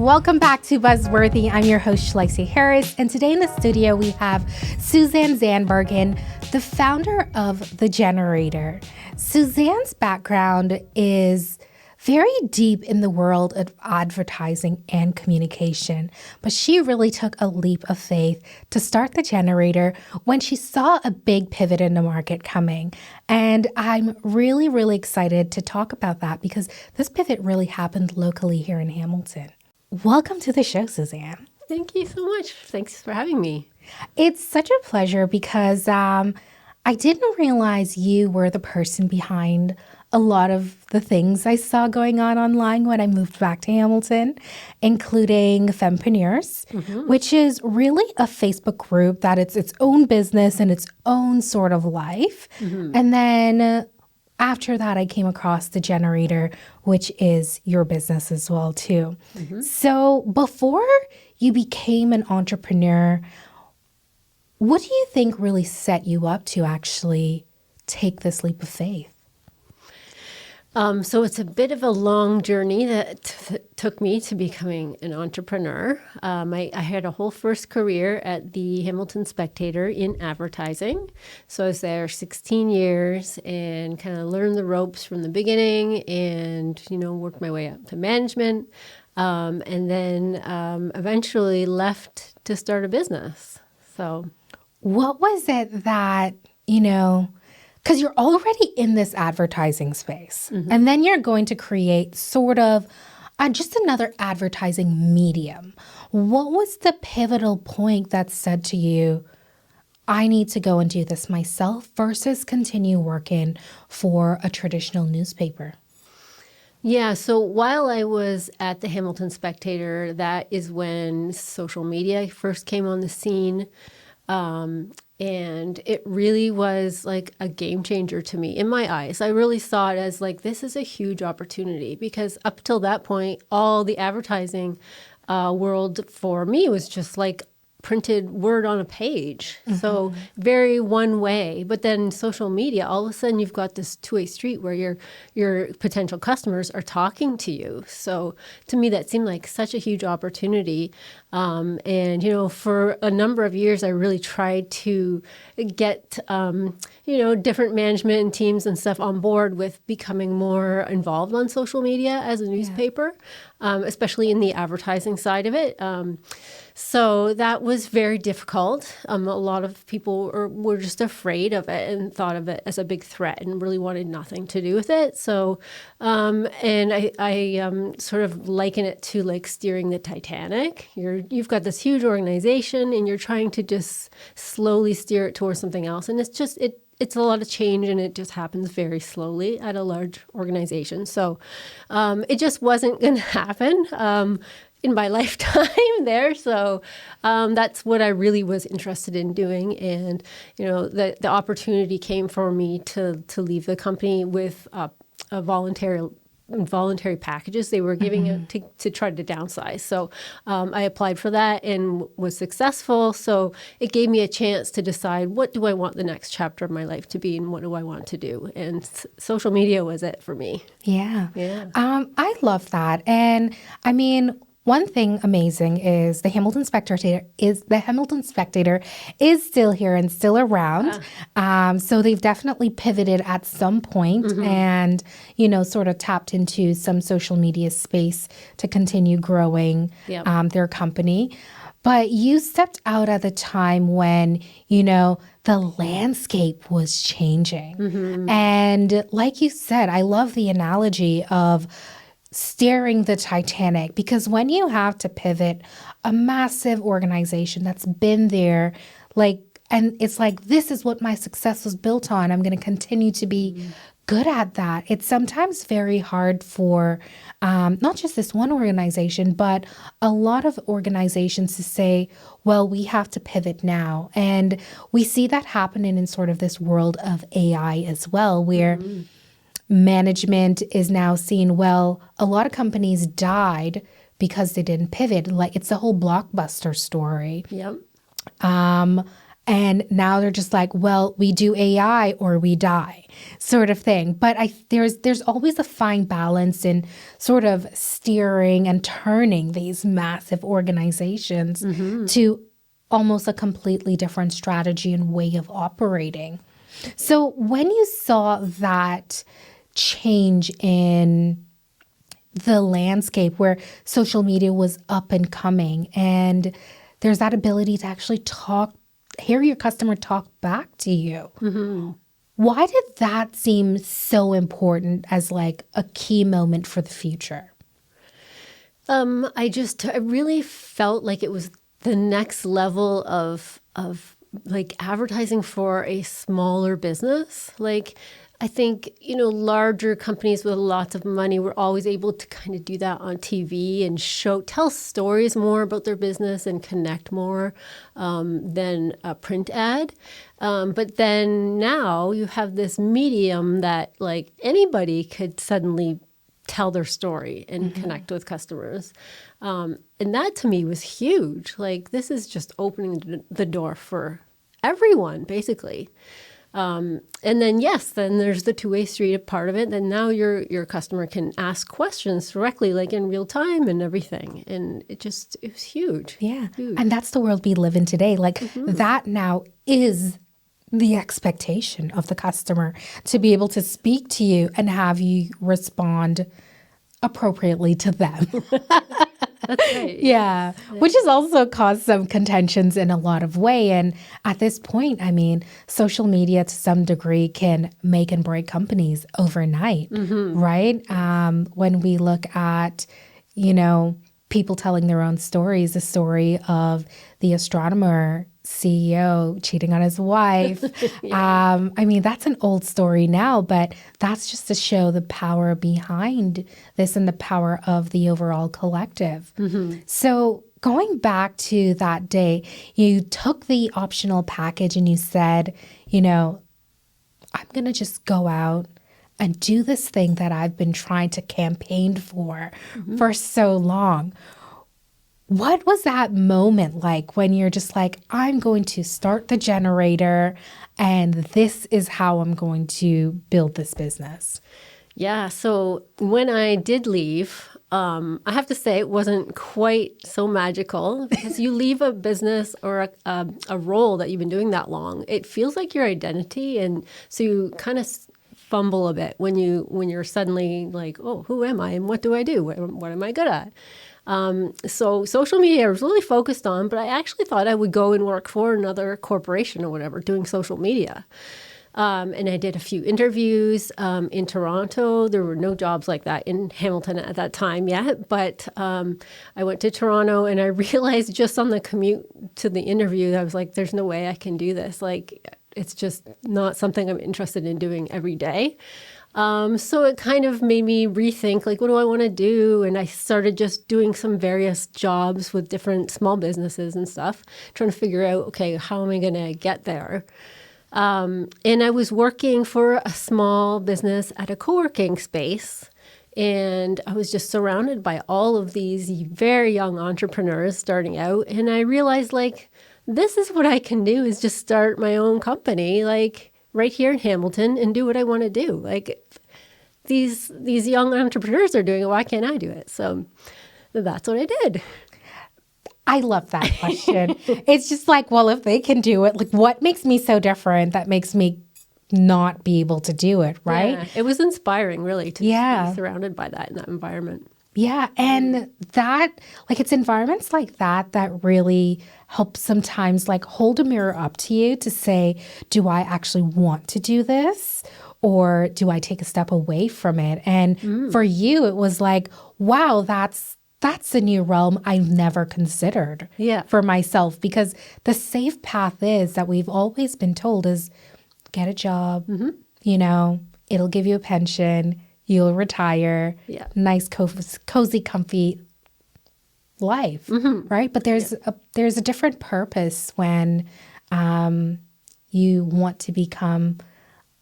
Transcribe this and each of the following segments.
Welcome back to Buzzworthy. I'm your host, Shalisi Harris, and today in the studio we have Suzanne Zandbergen, the founder of The Generator. Suzanne's background is very deep in the world of advertising and communication, but she really took a leap of faith to start The Generator when she saw a big pivot in the market coming. And I'm really, really excited to talk about that because this pivot really happened locally here in Hamilton. Welcome to the show, Suzanne. Thank you so much. Thanks for having me. It's such a pleasure because I didn't realize you were the person behind a lot of the things I saw going on online when I moved back to Hamilton, including Fempreneurs, which is really a Facebook group that it's its own business and its own sort of life. And then after that, I came across The Generator, which is your business as well, too. So before you became an entrepreneur, what do you think really set you up to actually take this leap of faith? So it's a bit of a long journey that took me to becoming an entrepreneur. I had a whole first career at the Hamilton Spectator in advertising. So I was there 16 years and kind of learned the ropes from the beginning and, worked my way up to management. And then eventually left to start a business. So what was it that, because you're already in this advertising space, and then you're going to create sort of just another advertising medium. What was the pivotal point that said to you, I need to go and do this myself versus continue working for a traditional newspaper? Yeah, so while I was at the Hamilton Spectator, that is when social media first came on the scene. And it really was like a game changer to me in my eyes. I really saw it as like, this is a huge opportunity because up till that point, all the advertising world for me was just like printed word on a page. So very one way. But then social media, all of a sudden you've got this two-way street where your potential customers are talking to you. So to me, that seemed like such a huge opportunity. And, for a number of years, I really tried to get, different management and teams and stuff on board with becoming more involved on social media as a newspaper, especially in the advertising side of it. So that was very difficult. A lot of people were just afraid of it and thought of it as a big threat and really wanted nothing to do with it. So, and I sort of liken it to like steering the Titanic. You've got this huge organization and you're trying to just slowly steer it towards something else. And it's a lot of change and it just happens very slowly at a large organization. So it just wasn't going to happen in my lifetime there. So that's what I really was interested in doing. And, the opportunity came for me to leave the company with a voluntary packages they were giving it to try to downsize. So I applied for that and was successful. So it gave me a chance to decide, what do I want the next chapter of my life to be and what do I want to do? And social media was it for me. Yeah. I love that. And I mean, one thing amazing is the Hamilton Spectator is still here and still around. So they've definitely pivoted at some point and, sort of tapped into some social media space to continue growing their company. But you stepped out at the time when, the landscape was changing. And like you said, I love the analogy of steering the Titanic, because when you have to pivot a massive organization that's been there, and it's like, this is what my success was built on, I'm going to continue to be good at that. It's sometimes very hard for not just this one organization, but a lot of organizations to say, well, we have to pivot now. And we see that happening in sort of this world of AI as well, where management is now seeing, well, a lot of companies died because they didn't pivot. Like, it's the whole Blockbuster story. And now they're just like, well, we do AI or we die, sort of thing. But there's always a fine balance in sort of steering and turning these massive organizations to almost a completely different strategy and way of operating. So when you saw that change in the landscape where social media was up and coming and there's that ability to actually hear your customer talk back to you. Why did that seem so important as like a key moment for the future? I really felt like it was the next level of like advertising for a smaller business. Like, I think, larger companies with lots of money were always able to kind of do that on TV and tell stories more about their business and connect more than a print ad. But then now you have this medium that like anybody could suddenly tell their story and connect with customers. And that to me was huge. Like, this is just opening the door for everyone, basically. And then, then there's the two-way street part of it. Then now your customer can ask questions directly, like in real time and everything. And it was huge. Yeah. Huge. And that's the world we live in today. Like that now is the expectation of the customer, to be able to speak to you and have you respond appropriately to them. That's right. Yeah, which has also caused some contentions in a lot of way. And at this point, I mean, social media to some degree can make and break companies overnight, right? When we look at, people telling their own stories, the story of the astronomer CEO cheating on his wife. I mean, that's an old story now, but that's just to show the power behind this and the power of the overall collective. So going back to that day, you took the optional package and you said, I'm going to just go out and do this thing that I've been trying to campaign for so long. What was that moment like when you're just like, I'm going to start the generator and this is how I'm going to build this business? Yeah. So when I did leave, I have to say it wasn't quite so magical, because you leave a business or a role that you've been doing that long. It feels like your identity. And so you kind of fumble a bit when you're suddenly like, oh, who am I and what do I do? What am I good at? So social media I was really focused on, but I actually thought I would go and work for another corporation or whatever doing social media. And I did a few interviews in Toronto. There were no jobs like that in Hamilton at that time yet, but I went to Toronto and I realized just on the commute to the interview, I was like, there's no way I can do this. Like, it's just not something I'm interested in doing every day. So it kind of made me rethink, like, what do I want to do? And I started just doing some various jobs with different small businesses and stuff, trying to figure out, okay, how am I going to get there? And I was working for a small business at a co-working space. And I was just surrounded by all of these very young entrepreneurs starting out. And I realized, like, this is what I can do, is just start my own company, like right here in Hamilton, and do what I want to do. Like, these young entrepreneurs are doing it. Why can't I do it? So that's what I did. I love that question. It's just like, well, if they can do it, like, what makes me so different that makes me not be able to do it, right? Yeah, it was inspiring, really, to be surrounded by that in that environment. Yeah. And that, like, it's environments like that that really help sometimes, like, hold a mirror up to you to say, do I actually want to do this? Or do I take a step away from it? And for you, it was like, wow, that's a new realm I've never considered for myself. Because the safe path is that we've always been told is get a job, it'll give you a pension, you'll retire, nice, cozy, comfy life, right? But there's a different purpose when you want to become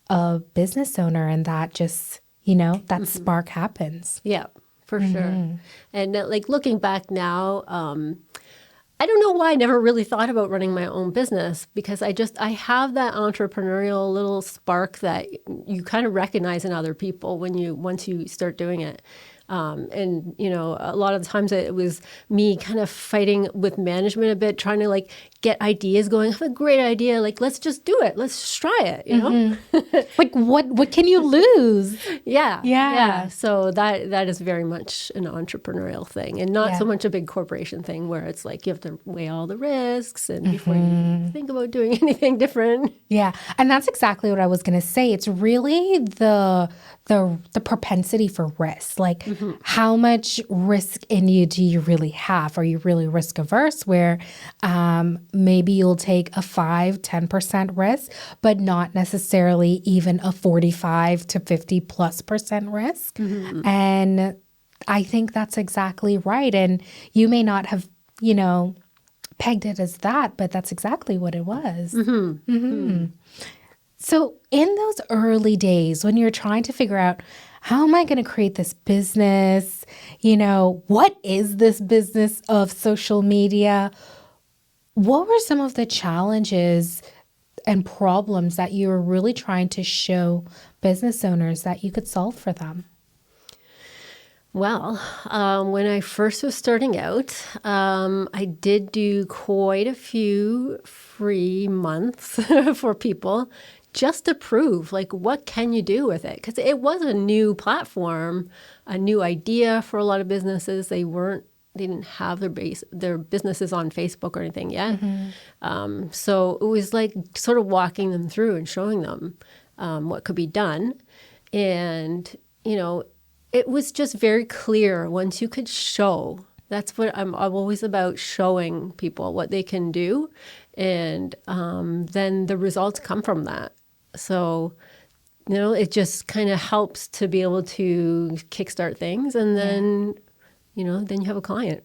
a business owner, and that just, that spark happens. Yeah, for sure. And like looking back now, I don't know why I never really thought about running my own business, because I have that entrepreneurial little spark that you kind of recognize in other people once you start doing it. And, a lot of the times it was me kind of fighting with management a bit, trying to like get ideas going. I have a great idea. Like, let's just do it. Let's just try it, Like, what can you lose? Yeah. So that is very much an entrepreneurial thing, and not so much a big corporation thing where it's like you have to weigh all the risks and before you think about doing anything different. Yeah. And that's exactly what I was going to say. It's really the propensity for risk. Like, how much risk in you do you really have? Are you really risk averse where maybe you'll take a 5-10% risk, but not necessarily even a 45 to 50+% risk? And I think that's exactly right. And you may not have, pegged it as that, but that's exactly what it was. So in those early days when you're trying to figure out, how am I going to create this business? What is this business of social media? What were some of the challenges and problems that you were really trying to show business owners that you could solve for them? Well, when I first was starting out, I did do quite a few free months for people just to prove, like, what can you do with it? Because it was a new platform, a new idea for a lot of businesses. They didn't have their businesses on Facebook or anything yet. So it was like sort of walking them through and showing them what could be done. And, it was just very clear once you could show. That's what I'm always about, showing people what they can do. And then the results come from that. So, it just kind of helps to be able to kickstart things. And then, then you have a client.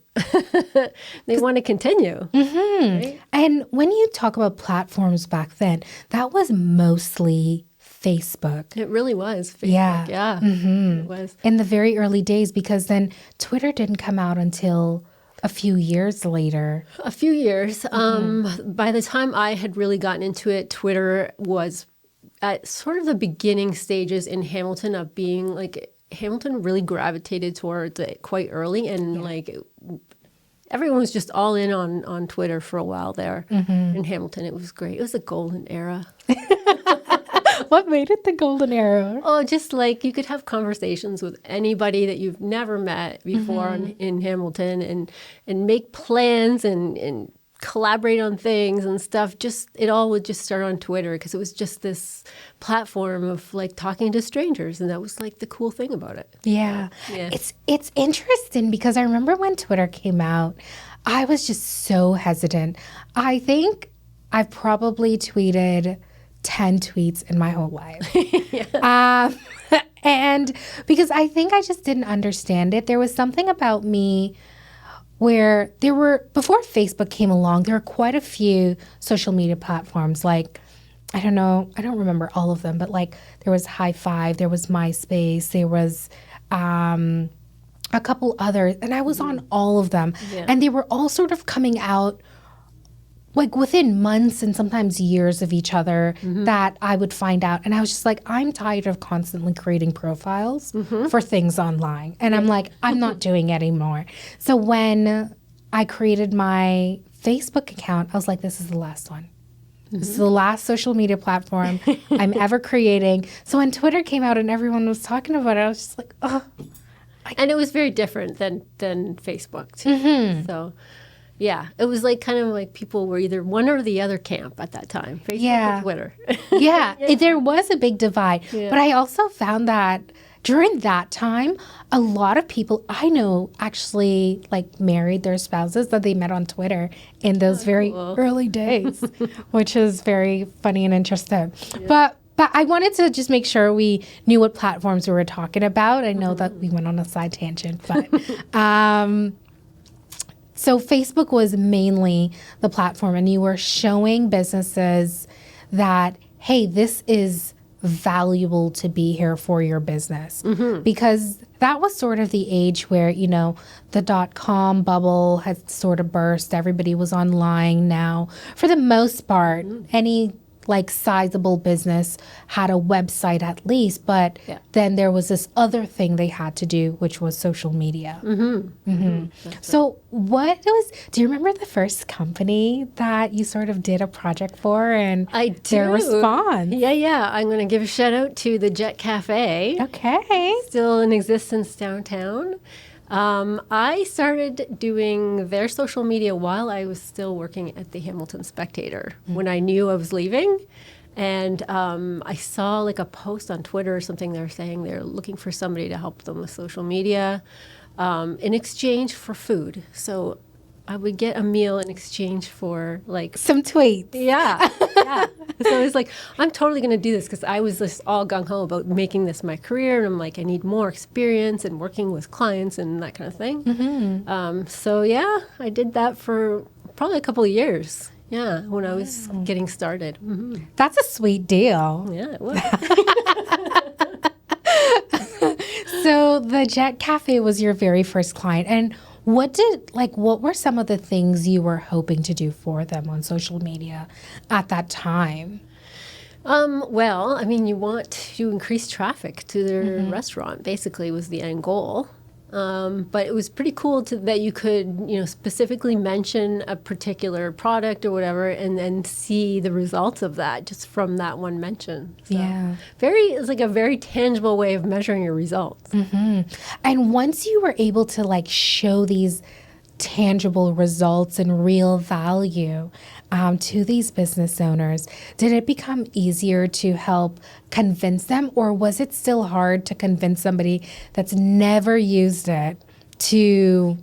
They want to continue. Right? And when you talk about platforms back then, that was mostly Facebook. It really was Facebook. Yeah. It was. In the very early days, because then Twitter didn't come out until a few years later. A few years. By the time I had really gotten into it, Twitter was at sort of the beginning stages in Hamilton of being like, Hamilton really gravitated towards it quite early. And everyone was just all in on Twitter for a while there in Hamilton. It was great. It was a golden era. What made it the golden era? Oh, just like you could have conversations with anybody that you've never met before in Hamilton and make plans and collaborate on things and stuff. It all would just start on Twitter because it was just this platform of like talking to strangers. And that was like the cool thing about it. Yeah. It's interesting because I remember when Twitter came out, I was just so hesitant. I think I've probably tweeted 10 tweets in my whole life. And because I think I just didn't understand it. There was something about me where before Facebook came along, there were quite a few social media platforms. Like, I don't remember all of them, but like there was High Five, there was MySpace, there was a couple others, and I was on all of them. And they were all sort of coming out like within months and sometimes years of each other that I would find out. And I was just like, I'm tired of constantly creating profiles for things online. And I'm like, I'm not doing it anymore. So when I created my Facebook account, I was like, this is the last one. This is the last social media platform I'm ever creating. So when Twitter came out and everyone was talking about it, I was just like, oh. And it was very different than Facebook too. So yeah, it was like kind of like people were either one or the other camp at that time, Facebook or Twitter. There was a big divide. But I also found that during that time, a lot of people I know actually like married their spouses that they met on Twitter in those very early days, which is very funny and interesting. But I wanted to just make sure we knew what platforms we were talking about. I know that we went on a side tangent, but so Facebook was mainly the platform, and you were showing businesses that, hey, this is valuable to be here for your business. Because that was sort of the age where, the .com bubble had sort of burst. Everybody was online now. For the most part, any sizable business had a website at least, but then there was this other thing they had to do, which was social media. So do you remember the first company that you sort of did a project for and I do. their response? Yeah. I'm going to give a shout out to the Jet Cafe. Okay. Still in existence downtown. I started doing their social media while I was still working at the Hamilton Spectator when I knew I was leaving. And I saw a post on Twitter or something. They're saying they're looking for somebody to help them with social media in exchange for food. So I would get a meal in exchange for some tweets. Yeah. So it's I'm totally going to do this because I was just all gung-ho about making this my career. And I'm I need more experience and working with clients and that kind of thing. So yeah, I did that for probably a couple of years. Yeah, when I was getting started. That's a sweet deal. Yeah, it was. So the Jet Cafe was your very first client. And what were some of the things you were hoping to do for them on social media at that time? Well, you want to increase traffic to their restaurant, basically was the end goal. But it was pretty cool that you could, specifically mention a particular product or whatever and then see the results of that just from that one mention. So it's a very tangible way of measuring your results. And once you were able to show these tangible results and real value to these business owners, did it become easier to help convince them, or was it still hard to convince somebody that's never used it to,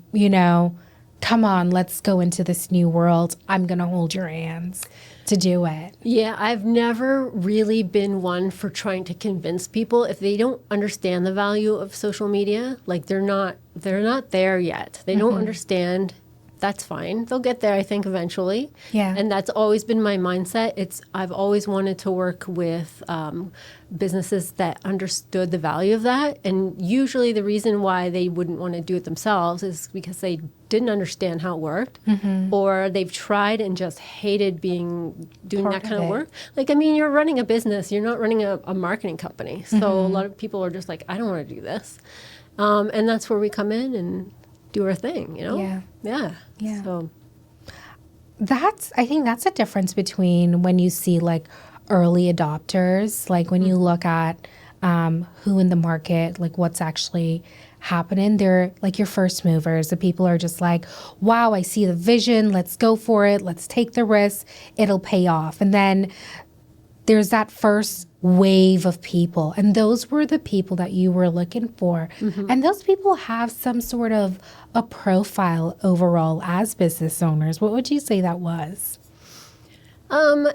come on, let's go into this new world. I'm going to hold your hands to do it? Yeah, I've never really been one for trying to convince people if they don't understand the value of social media. They're not there yet. They don't understand. That's fine. They'll get there, I think, eventually. Yeah. And that's always been my mindset. I've always wanted to work with businesses that understood the value of that. And usually the reason why they wouldn't want to do it themselves is because they didn't understand how it worked, or they've tried and just hated doing that kind of work. You're running a business. You're not running a marketing company. So a lot of people are just I don't want to do this. And that's where we come in and do our thing, Yeah. So I think that's a difference between when you see early adopters, when you look at who in the market, what's actually happening. They're your first movers. The people are just wow, I see the vision. Let's go for it. Let's take the risk. It'll pay off. And then there's that first wave of people. And those were the people that you were looking for. And those people have some sort of a profile overall as business owners. What would you say that was?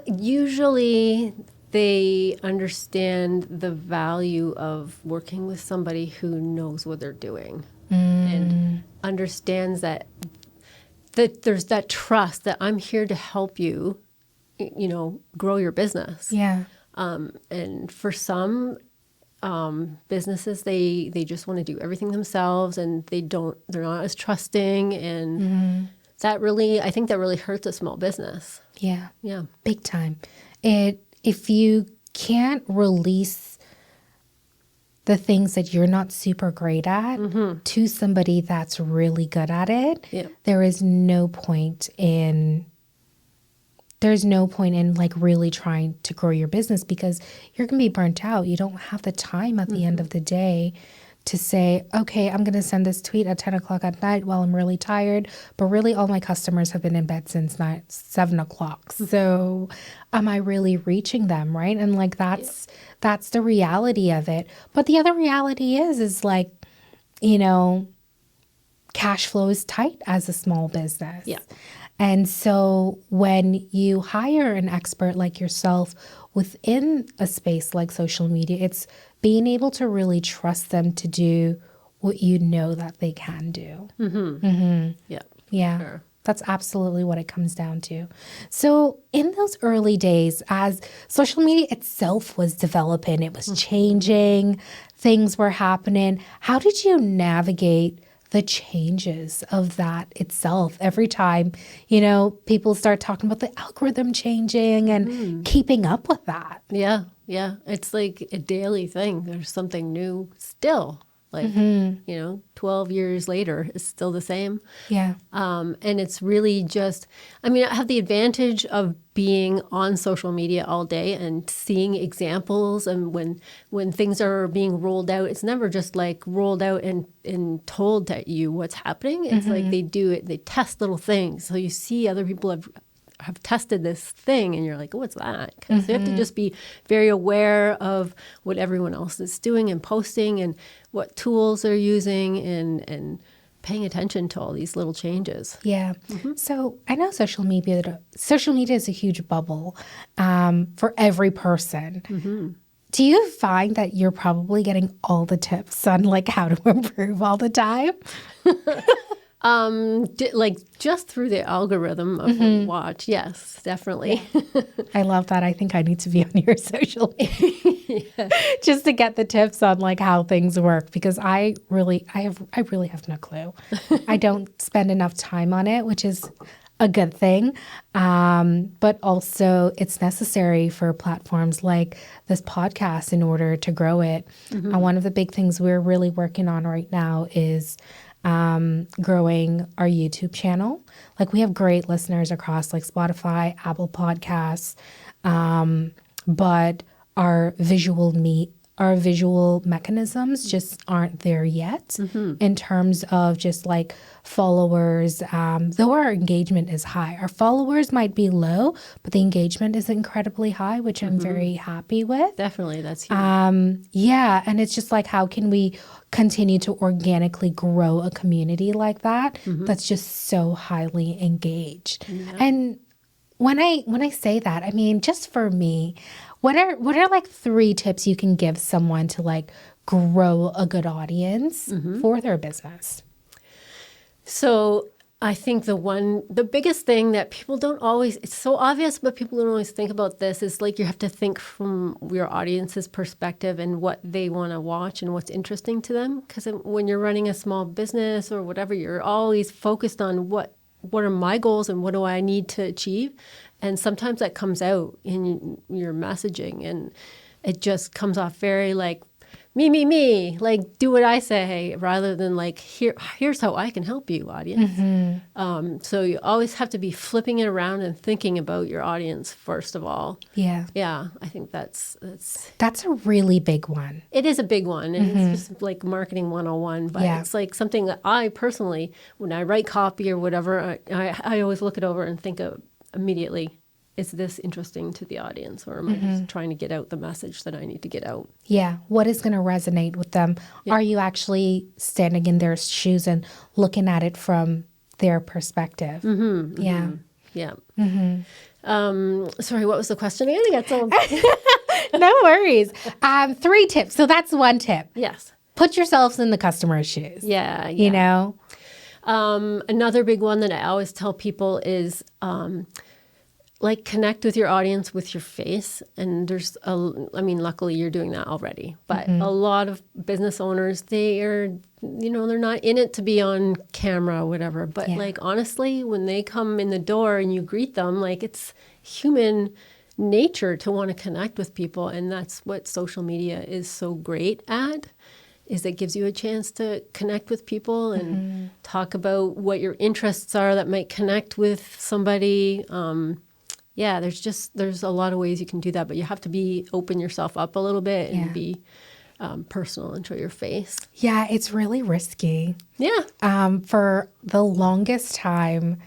Usually they understand the value of working with somebody who knows what they're doing and understands that there's that trust that I'm here to help you, grow your business. Yeah. And for some businesses, they just want to do everything themselves, and they're not as trusting, and I think that really hurts a small business. Yeah. Yeah. Big time. If you can't release the things that you're not super great at to somebody that's really good at it, there is no point in really trying to grow your business, because you're going to be burnt out. You don't have the time at the end of the day to say, okay, I'm going to send this tweet at 10 o'clock at night while I'm really tired, but really all my customers have been in bed since 7 o'clock. So am I really reaching them, right? And that's the reality of it. But the other reality is cash flow is tight as a small business. Yeah. And so when you hire an expert like yourself within a space like social media, it's being able to really trust them to do what you know that they can do. Yeah. Yeah. Sure. That's absolutely what it comes down to. So in those early days, as social media itself was developing, it was changing, things were happening. How did you navigate the changes of that itself? Every time, people start talking about the algorithm changing and keeping up with that. Yeah. It's like a daily thing. There's something new still. 12 years later, it's still the same. Yeah. And it's really just, I have the advantage of being on social media all day and seeing examples. And when things are being rolled out, it's never just like rolled out and told at you what's happening. It's like they do it, they test little things. So you see other people have tested this thing and you're like, oh, what's that? Because you have to just be very aware of what everyone else is doing and posting and what tools they're using and paying attention to all these little changes. Yeah. So I know social media is a huge bubble for every person. Do you find that you're probably getting all the tips on like how to improve all the time? Just through the algorithm of what you watch. Yes, definitely. Yeah. I love that. I think I need to be on your social media just to get the tips on like how things work, because I really have no clue. I don't spend enough time on it, which is a good thing. But also it's necessary for platforms like this podcast in order to grow it. And one of the big things we're really working on right now is growing our YouTube channel. Like we have great listeners across like Spotify, Apple Podcasts, but our visual mechanisms just aren't there yet in terms of just like followers. Though our engagement is high, our followers might be low, but the engagement is incredibly high, which I'm very happy with. Definitely, that's huge. Yeah, and it's just like, how can we continue to organically grow a community like that that's just so highly engaged? Yeah. And when I say that, I mean, just for me, what are like 3 tips you can give someone to like grow a good audience for their business? So I think the biggest thing that people don't always, it's so obvious, but people don't always think about this, is like you have to think from your audience's perspective and what they want to watch and what's interesting to them. Because when you're running a small business or whatever, you're always focused on what are my goals and what do I need to achieve. And sometimes that comes out in your messaging and it just comes off very like, me, like do what I say, rather than like, here's how I can help you, audience. So you always have to be flipping it around and thinking about your audience first of all. Yeah. Yeah, I think that's a really big one. It is a big one, and it's just like marketing 101, but it's like something that I personally, when I write copy or whatever, I always look it over and think of immediately, is this interesting to the audience, or am I just trying to get out the message that I need to get out? Yeah. What is going to resonate with them? Yeah. Are you actually standing in their shoes and looking at it from their perspective? Yeah. Yeah. Sorry, what was the question again? I got so... No worries. 3 tips. So that's 1 tip. Yes. Put yourselves in the customer's shoes. Yeah. You know? Another big one that I always tell people is... like connect with your audience with your face. And luckily you're doing that already. But a lot of business owners, they are, they're not in it to be on camera or whatever. But like, honestly, when they come in the door and you greet them, like it's human nature to want to connect with people. And that's what social media is so great at, is it gives you a chance to connect with people and talk about what your interests are that might connect with somebody. There's a lot of ways you can do that, but you have to open yourself up a little bit and be personal and show your face. Yeah, it's really risky. Yeah. For the longest time,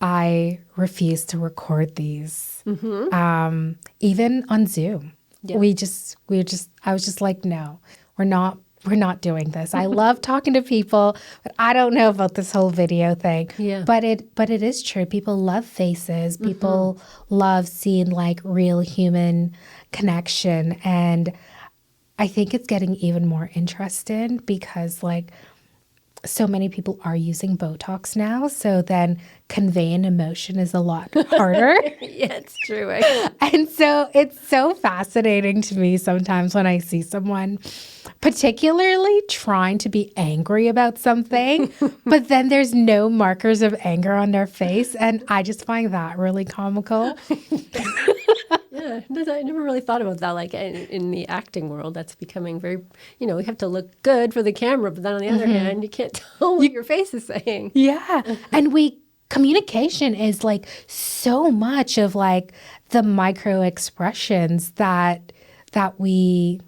I refused to record these, even on Zoom. Yeah. I was just like, no, we're not doing this. I love talking to people, but I don't know about this whole video thing. Yeah. But it is true. People love faces. People love seeing like real human connection. And I think it's getting even more interesting because like so many people are using Botox now. So then conveying emotion is a lot harder. Yeah, it's true. And so it's so fascinating to me sometimes when I see someone particularly trying to be angry about something, but then there's no markers of anger on their face. And I just find that really comical. Yeah, I never really thought about that. Like in the acting world, that's becoming very, we have to look good for the camera, but then on the other hand, you can't tell what your face is saying. Yeah. And communication is like so much of like the micro expressions that we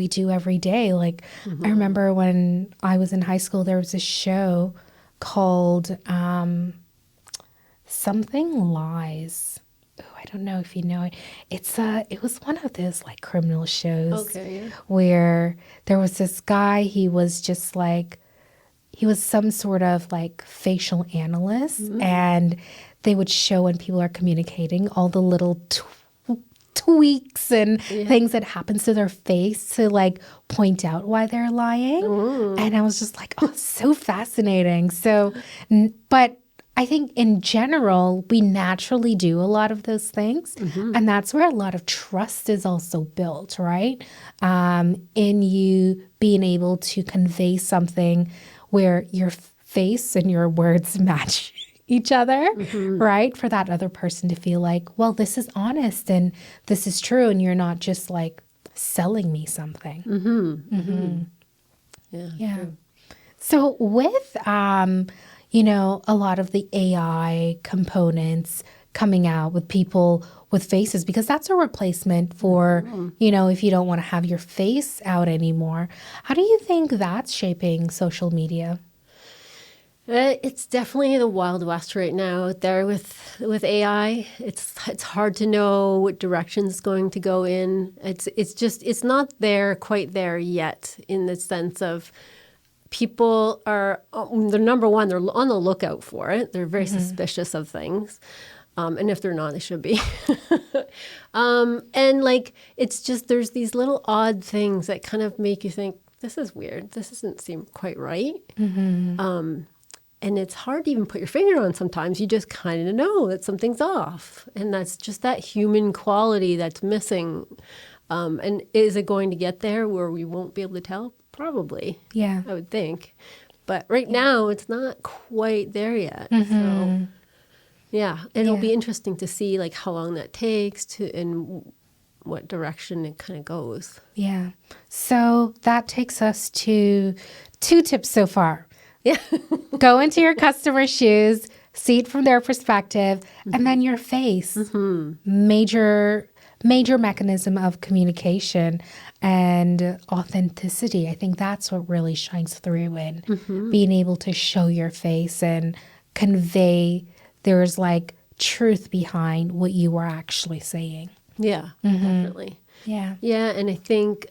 do every day. Like I remember when I was in high school, there was a show called Something Lies. Oh, I don't know if you know it. It was one of those like criminal shows where there was this guy, he was some sort of like facial analyst, and they would show when people are communicating all the little tweaks and things that happens to their face to like point out why they're lying. And I was just like, oh, so fascinating. So, but I think in general, we naturally do a lot of those things. And that's where a lot of trust is also built, right? In you being able to convey something where your face and your words match each other, right? For that other person to feel like, well, this is honest and this is true. And you're not just like selling me something. Yeah. True. So with, a lot of the AI components coming out with people with faces, because that's a replacement for, if you don't want to have your face out anymore. How do you think that's shaping social media? It's definitely the Wild West right now out there with AI. It's hard to know what direction it's going to go in. It's not quite there yet, in the sense of people are, they're number one, they're on the lookout for it. They're very suspicious of things. And if they're not, they should be. And like, it's just, there's these little odd things that kind of make you think, this is weird. This doesn't seem quite right. And it's hard to even put your finger on sometimes. You just kind of know that something's off. And that's just that human quality that's missing. And is it going to get there where we won't be able to tell? Probably. Yeah. I would think. But right now, it's not quite there yet. So, yeah. It'll be interesting to see like how long that takes and what direction it kind of goes. Yeah. So that takes us to 2 tips so far. Yeah. Go into your customer's shoes, see it from their perspective, and then your face. Major mechanism of communication and authenticity. I think that's what really shines through in being able to show your face and convey there's like truth behind what you are actually saying. Yeah, definitely. Yeah. Yeah, and I think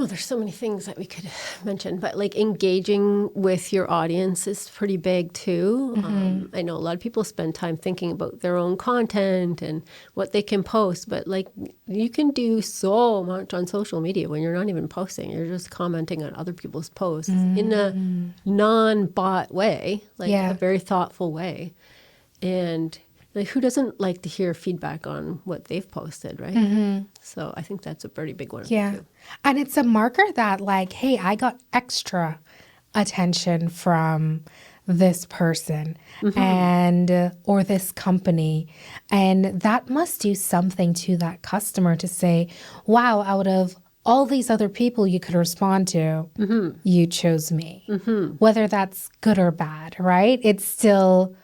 there's so many things that we could mention, but like engaging with your audience is pretty big too. I know a lot of people spend time thinking about their own content and what they can post, but like you can do so much on social media when you're not even posting. You're just commenting on other people's posts in a non-bot way, like a very thoughtful way. And like, who doesn't like to hear feedback on what they've posted, right? So I think that's a pretty big one. Yeah. Too. And it's a marker that like, hey, I got extra attention from this person and or this company. And that must do something to that customer to say, wow, out of all these other people you could respond to, you chose me. Whether that's good or bad, right? It's still,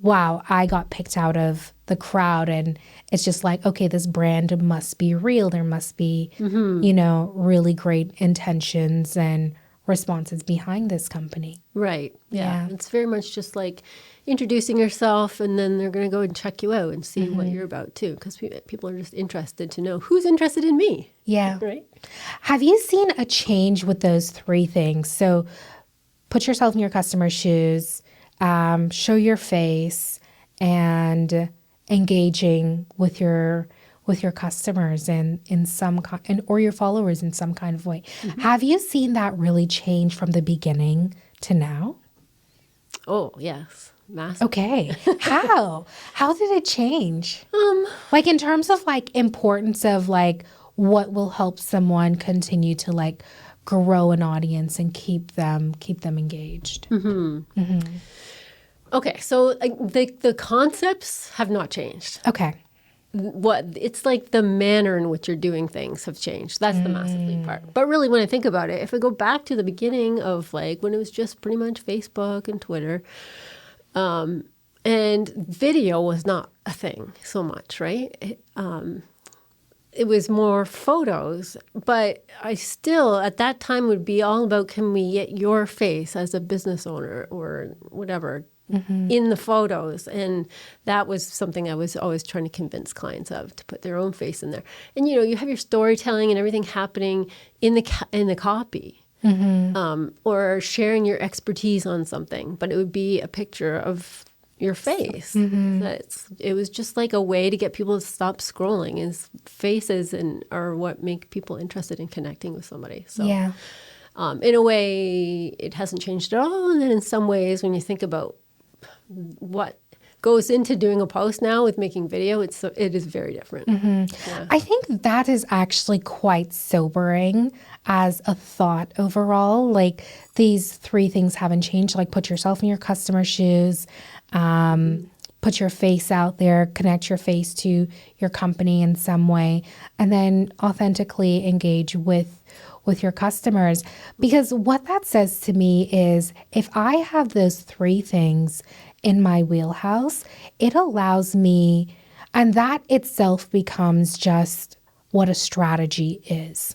wow, I got picked out of the crowd. And it's just like, okay, this brand must be real. There must be, really great intentions and responses behind this company. Right. Yeah. It's very much just like introducing yourself, and then they're going to go and check you out and see what you're about too, because people are just interested to know who's interested in me. Yeah. Right. Have you seen a change with those 3 things? So put yourself in your customer's shoes, show your face, and engaging with your with your customers in some or your followers in some kind of way. Have you seen that really change from the beginning to now? Oh, yes. Massive. Okay. How? How did it change? Like in terms of like importance of like what will help someone continue to like grow an audience and keep them engaged. Okay, so like, the concepts have not changed. Okay. What it's like the manner in which you're doing things have changed. That's the massively part. But really, when I think about it, if I go back to the beginning of like when it was just pretty much Facebook and Twitter, and video was not a thing so much, right? It was more photos, but I still at that time would be all about, can we get your face as a business owner or whatever in the photos? And that was something I was always trying to convince clients of, to put their own face in there. And you have your storytelling and everything happening in the copy. Or sharing your expertise on something, but it would be a picture of your face. It was just like a way to get people to stop scrolling. Is faces are what make people interested in connecting with somebody. So, Yeah. In a way, it hasn't changed at all. And then in some ways, when you think about what goes into doing a post now with making video, it is very different. Yeah. I think that is actually quite sobering as a thought overall. Like these three things haven't changed. Like put yourself in your customer's shoes, put your face out there, connect your face to your company in some way, and then authentically engage with your customers. Because what that says to me is if I have those three things in my wheelhouse, it allows me, and that itself becomes just what a strategy is.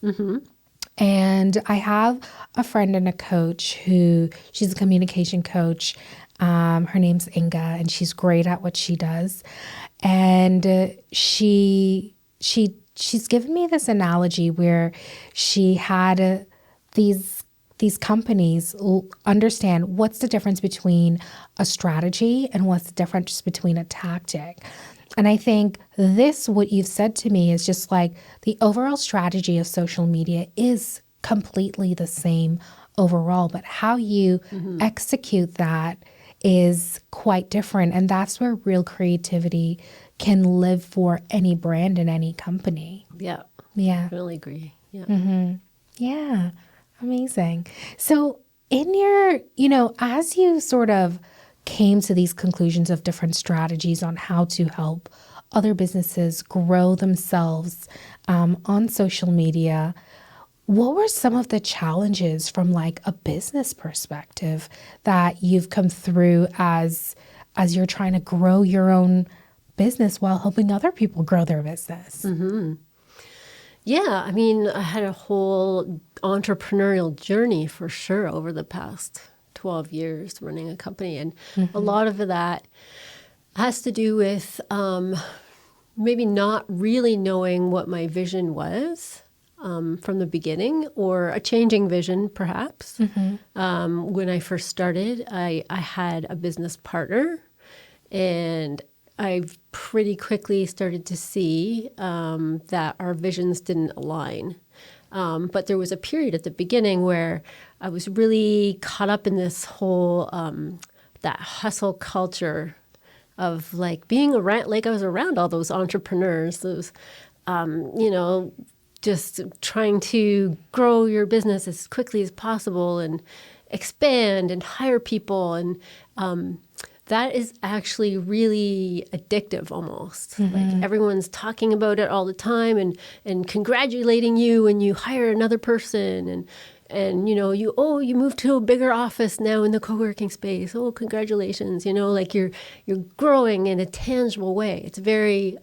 And I have a friend and a coach she's a communication coach. Her name's Inga, and she's great at what she does. And she's given me this analogy where she had these companies understand what's the difference between a strategy and what's the difference between a tactic. And I think what you've said to me is just like the overall strategy of social media is completely the same overall, but how you execute that is quite different. And that's where real creativity can live for any brand and any company. Yeah. Yeah. I really agree. Yeah. Yeah. Amazing. So in your, as you sort of came to these conclusions of different strategies on how to help other businesses grow themselves on social media, what were some of the challenges from like a business perspective that you've come through as you're trying to grow your own business while helping other people grow their business? Yeah, I mean, I had a whole entrepreneurial journey for sure over the past 12 years running a company. And a lot of that has to do with maybe not really knowing what my vision was from the beginning, or a changing vision, perhaps. When I first started, I had a business partner, and I pretty quickly started to see that our visions didn't align. But there was a period at the beginning where I was really caught up in this whole, that hustle culture of like being around, like I was around all those entrepreneurs, those, just trying to grow your business as quickly as possible and expand and hire people. And that is actually really addictive almost. Like everyone's talking about it all the time and congratulating you when you hire another person, and you moved to a bigger office now in the co-working space. Oh, congratulations. Like you're growing in a tangible way. It's very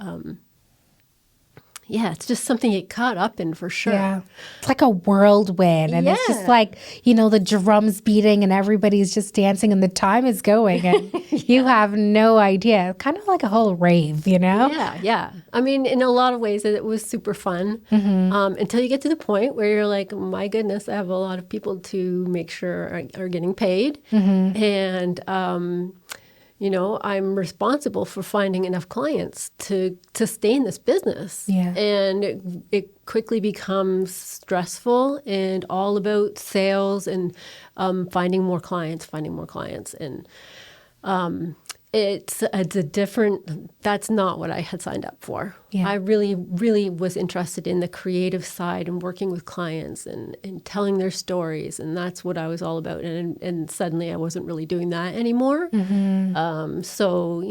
it's just something you get caught up in for sure. Yeah. It's like a whirlwind, and it's just like, the drums beating and everybody's just dancing and the time is going and you have no idea. Kind of like a whole rave, Yeah. I mean, in a lot of ways it was super fun until you get to the point where you're like, my goodness, I have a lot of people to make sure are getting paid. And I'm responsible for finding enough clients to sustain this business. Yeah. And it quickly becomes stressful and all about sales and finding more clients. And it's a different, that's not what I had signed up for. Yeah. I really, really was interested in the creative side and working with clients and telling their stories. And that's what I was all about. And suddenly I wasn't really doing that anymore. So,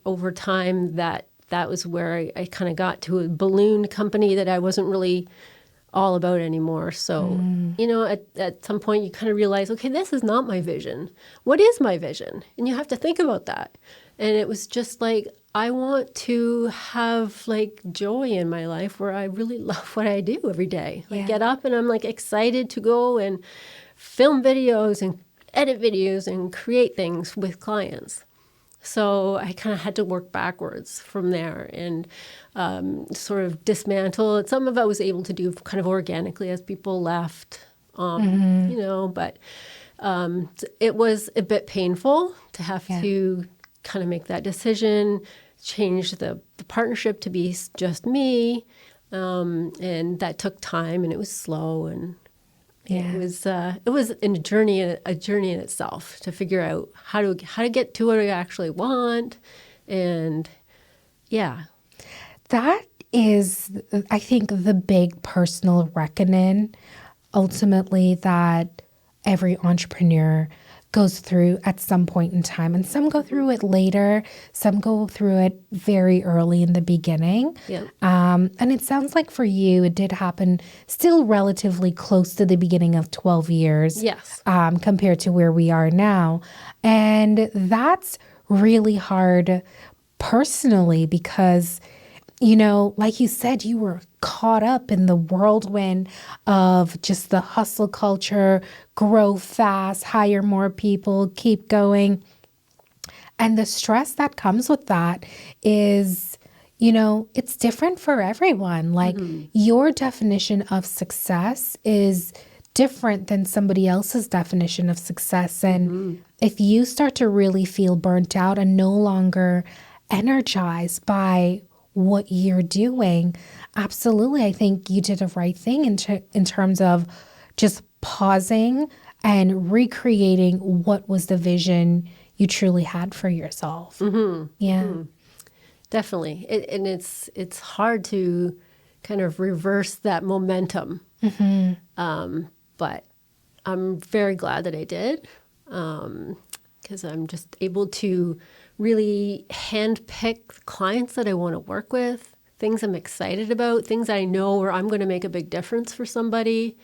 over time that was where I kind of got to a balloon company that I wasn't really all about anymore. So, at some point you kind of realize, okay, this is not my vision. What is my vision? And you have to think about that. And it was just like, I want to have like joy in my life where I really love what I do every day. I get up and I'm like excited to go and film videos and edit videos and create things with clients. So I kind of had to work backwards from there and sort of dismantle it. Some of it I was able to do kind of organically as people left, but it was a bit painful to have to kind of make that decision, change the partnership to be just me. And that took time and it was slow and it was a journey in itself to figure out how to get to what I actually want, and that is, I think, the big personal reckoning, ultimately, that every entrepreneur goes through at some point in time. And some go through it later, some go through it very early in the beginning. Yeah. And it sounds like for you, it did happen still relatively close to the beginning of 12 years. Yes. Compared to where we are now. And that's really hard personally because, like you said, you were caught up in the whirlwind of just the hustle culture, grow fast, hire more people, keep going. And the stress that comes with that is, it's different for everyone. Like your definition of success is different than somebody else's definition of success. And if you start to really feel burnt out and no longer energized by what you're doing, absolutely, I think you did the right thing in terms of just pausing and recreating what was the vision you truly had for yourself. Definitely. It's hard to kind of reverse that momentum. But I'm very glad that I did, because I'm just able to really handpick clients that I want to work with, things I'm excited about, things I know where I'm going to make a big difference for somebody.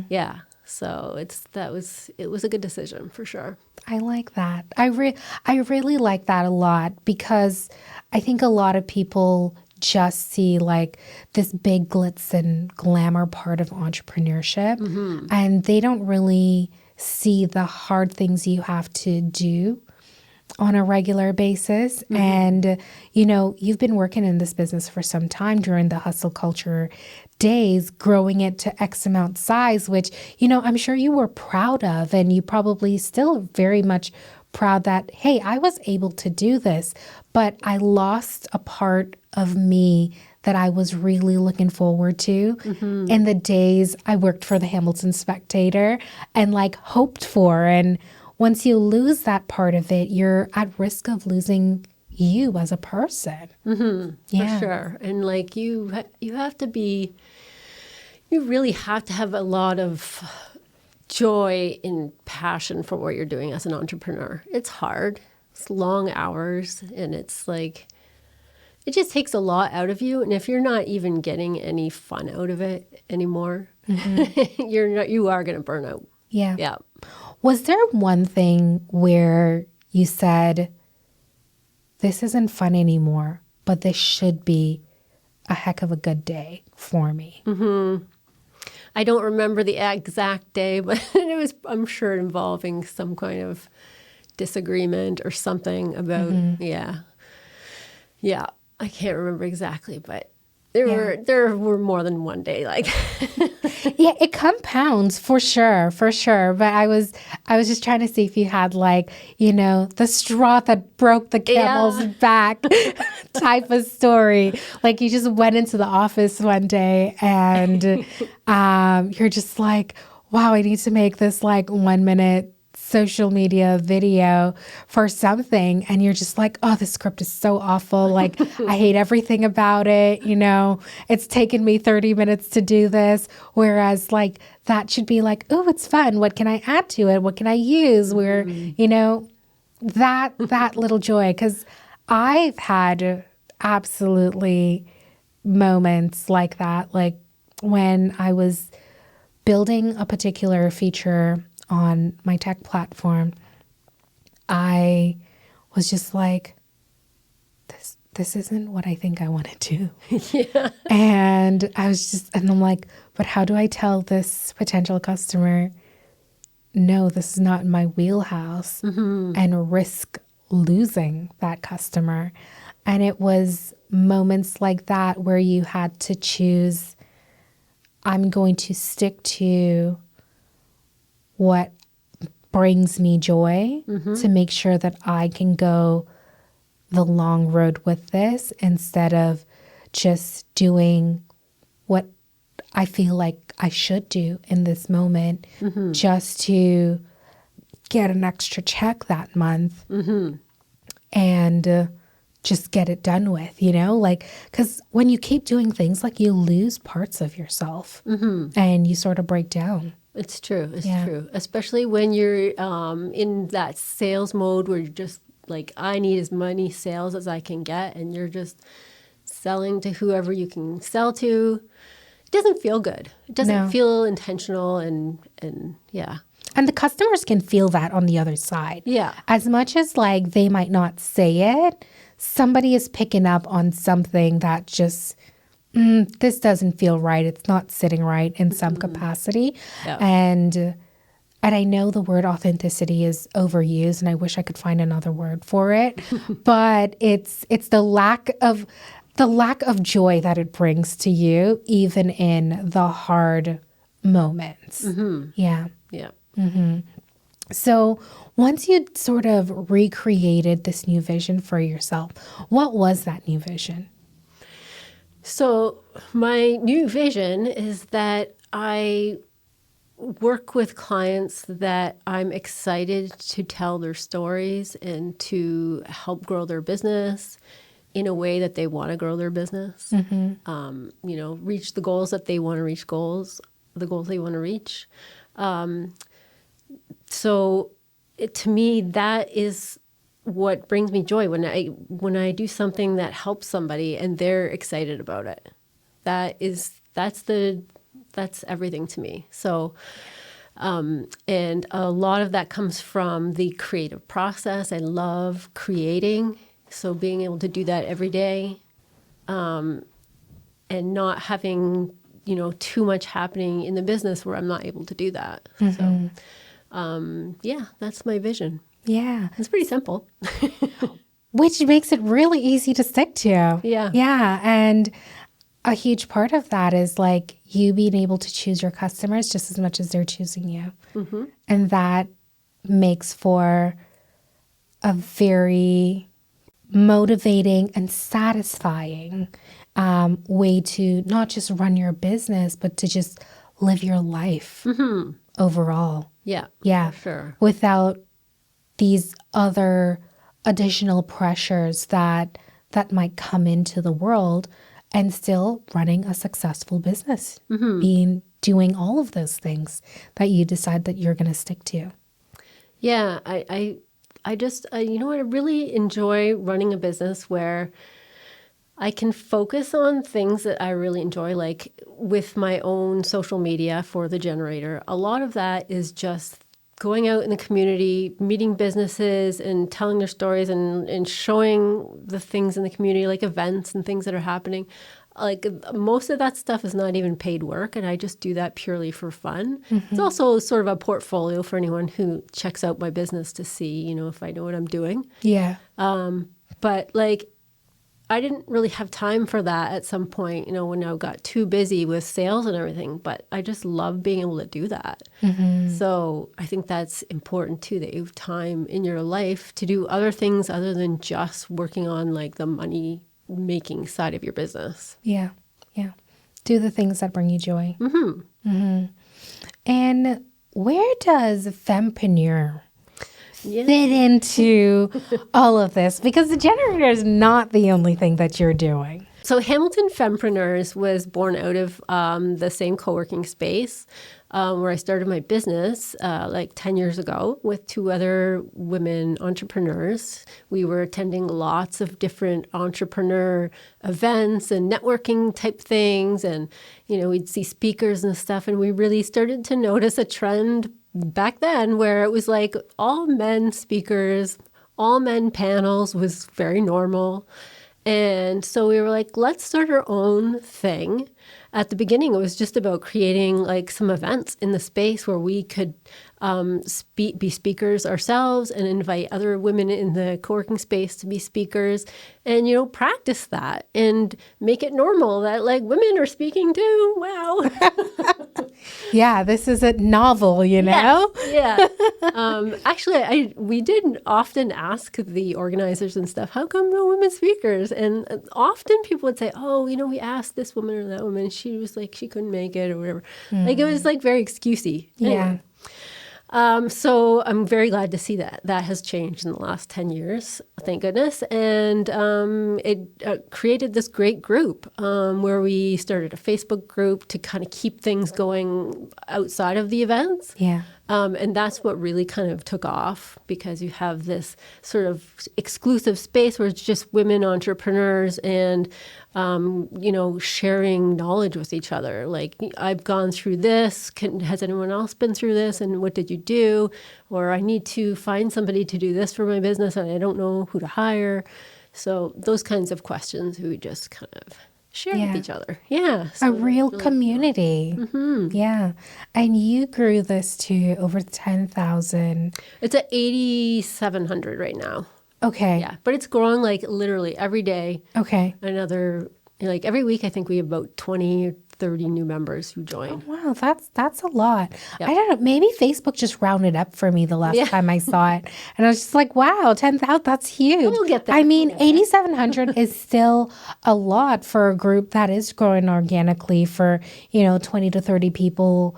Yeah. So it was a good decision for sure. I like that. I really like that a lot because I think a lot of people just see like this big glitz and glamour part of entrepreneurship, and they don't really see the hard things you have to do on a regular basis. And, you've been working in this business for some time during the hustle culture days, growing it to X amount size, which, I'm sure you were proud of, and you probably still very much proud that, hey, I was able to do this, but I lost a part of me that I was really looking forward to in the days I worked for the Hamilton Spectator and like hoped for. And once you lose that part of it, you're at risk of losing you as a person. For sure. And like you really have to have a lot of joy and passion for what you're doing as an entrepreneur. It's hard. It's long hours, and it's like, it just takes a lot out of you. And if you're not even getting any fun out of it anymore, you are going to burn out. Yeah. Was there one thing where you said, this isn't fun anymore, but this should be a heck of a good day for me? I don't remember the exact day, but it was, I'm sure, involving some kind of disagreement or something about, I can't remember exactly, but There were more than one day. Like, yeah, it compounds for sure, But I was just trying to see if you had like, the straw that broke the camel's back type of story. Like you just went into the office one day and you're just like, wow, I need to make this like 1 minute social media video for something, and you're just like, oh, this script is so awful, like I hate everything about it, it's taken me 30 minutes to do this, whereas like that should be like, oh, it's fun, what can I add to it, what can I use, where that little joy, because I've had absolutely moments like that, like when I was building a particular feature on my tech platform, I was just like, this isn't what I think I want to do. Yeah. And I'm like, but how do I tell this potential customer, no, this is not in my wheelhouse, and risk losing that customer? And it was moments like that where you had to choose, I'm going to stick to what brings me joy to make sure that I can go the long road with this, instead of just doing what I feel like I should do in this moment just to get an extra check that month and just get it done with, like, because when you keep doing things, like, you lose parts of yourself and you sort of break down. It's true. It's true. Especially when you're in that sales mode where you're just like, I need as many sales as I can get, and you're just selling to whoever you can sell to. It doesn't feel good. It doesn't feel intentional, and yeah. And the customers can feel that on the other side. Yeah. As much as like they might not say it, somebody is picking up on something that just, this doesn't feel right. It's not sitting right in some capacity. Yeah. And I know the word authenticity is overused, and I wish I could find another word for it. But it's the lack of joy that it brings to you, even in the hard moments. Yeah. Yeah. So once you'd sort of recreated this new vision for yourself, what was that new vision? So my new vision is that I work with clients that I'm excited to tell their stories and to help grow their business in a way that they want to grow their business. Reach the goals that they want to reach, the goals they want to reach. So to me, that is what brings me joy when I do something that helps somebody and they're excited about it. That's everything to me. So, and a lot of that comes from the creative process. I love creating. So being able to do that every day, and not having, too much happening in the business where I'm not able to do that. So, that's my vision. Yeah. It's pretty simple. Which makes it really easy to stick to. Yeah. Yeah. And a huge part of that is like you being able to choose your customers just as much as they're choosing you. And that makes for a very motivating and satisfying way to not just run your business, but to just live your life overall. Yeah. Yeah. For sure. Without these other additional pressures that might come into the world, and still running a successful business, doing all of those things that you decide that you're going to stick to. Yeah. I just, I really enjoy running a business where I can focus on things that I really enjoy, like with my own social media for the generator. A lot of that is just going out in the community, meeting businesses and telling their stories and showing the things in the community, like events and things that are happening. Like most of that stuff is not even paid work, and I just do that purely for fun. It's also sort of a portfolio for anyone who checks out my business to see, if I know what I'm doing. Yeah. But like I didn't really have time for that at some point, when I got too busy with sales and everything, but I just love being able to do that. So I think that's important too, that you have time in your life to do other things other than just working on like the money making side of your business. Yeah. Yeah. Do the things that bring you joy. And where does fempreneur fit into all of this? Because the generator is not the only thing that you're doing. So Hamilton Fempreneurs was born out of the same co-working space where I started my business like 10 years ago with two other women entrepreneurs. We were attending lots of different entrepreneur events and networking type things. And, we'd see speakers and stuff. And we really started to notice a trend back then where it was like all men speakers, all men panels was very normal. And so we were like, let's start our own thing. At the beginning, it was just about creating like some events in the space where we could be speakers ourselves and invite other women in the co-working space to be speakers and, practice that and make it normal that like women are speaking too. Wow. Yeah, this is a novel, Yeah. Actually, we did often ask the organizers and stuff, how come no women speakers? And often people would say, oh, we asked this woman or that woman. She was like, she couldn't make it or whatever. Like it was like very excusey. Anyway. So I'm very glad to see that has changed in the last 10 years, thank goodness. And it created this great group where we started a Facebook group to kind of keep things going outside of the events. Yeah. And that's what really kind of took off because you have this sort of exclusive space where it's just women entrepreneurs and, sharing knowledge with each other. Like, I've gone through this. Has anyone else been through this? And what did you do? Or I need to find somebody to do this for my business and I don't know who to hire. So those kinds of questions we just kind of share with each other. Yeah. So a real community. Yeah. And you grew this to over 10,000. It's at 8,700 right now. Okay. Yeah. But it's growing like literally every day. Okay. Like every week, I think we have about 20 or 30 new members who join. Oh, wow, that's a lot. Yep. I don't know. Maybe Facebook just rounded up for me the last time I saw it. And I was just like, wow, 10,000, that's huge. We'll get there. I mean, 8,700 is still a lot for a group that is growing organically for, 20 to 30 people,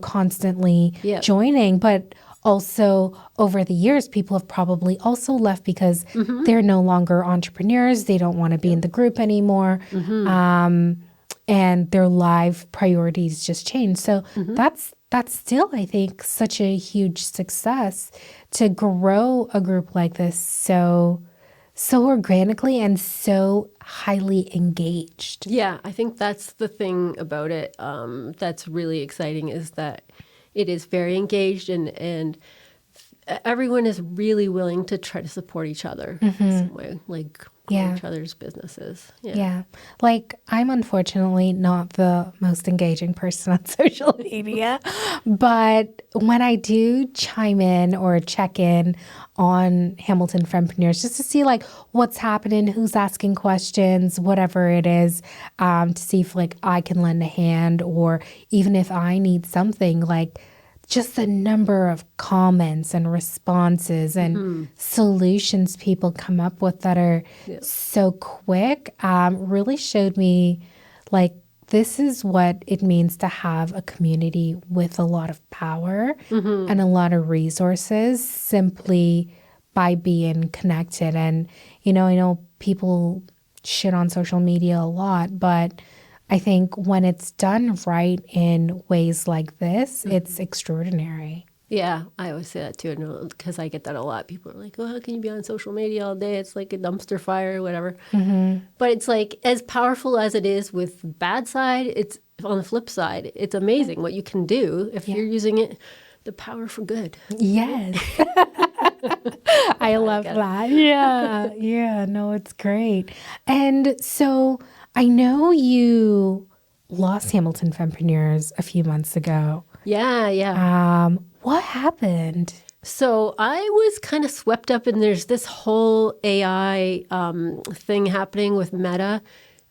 constantly joining. But also over the years, people have probably also left because they're no longer entrepreneurs. They don't want to be in the group anymore. And their life priorities just change. So that's still, I think, such a huge success to grow a group like this so organically and so highly engaged. Yeah, I think that's the thing about it that's really exciting is that it is very engaged and everyone is really willing to try to support each other in some way, like each other's businesses. Yeah. Like, I'm unfortunately not the most engaging person on social media, but when I do chime in or check in on Hamilton Fempreneurs just to see like what's happening, who's asking questions, whatever it is, to see if like I can lend a hand or even if I need something, like just the number of comments and responses and solutions people come up with that are so quick really showed me like this is what it means to have a community with a lot of power and a lot of resources simply by being connected. And, I know people shit on social media a lot, but I think when it's done right in ways like this, it's extraordinary. Yeah, I always say that too, because I get that a lot. People are like, "Oh, how can you be on social media all day? It's like a dumpster fire or whatever." But it's like as powerful as it is with the bad side, it's on the flip side. It's amazing what you can do if you're using it, the power for good. Yes. I love that. Yeah. No, it's great. And so I know you lost Hamilton Fempreneurs a few months ago. Yeah. What happened? So I was kind of swept up in there's this whole AI thing happening with Meta,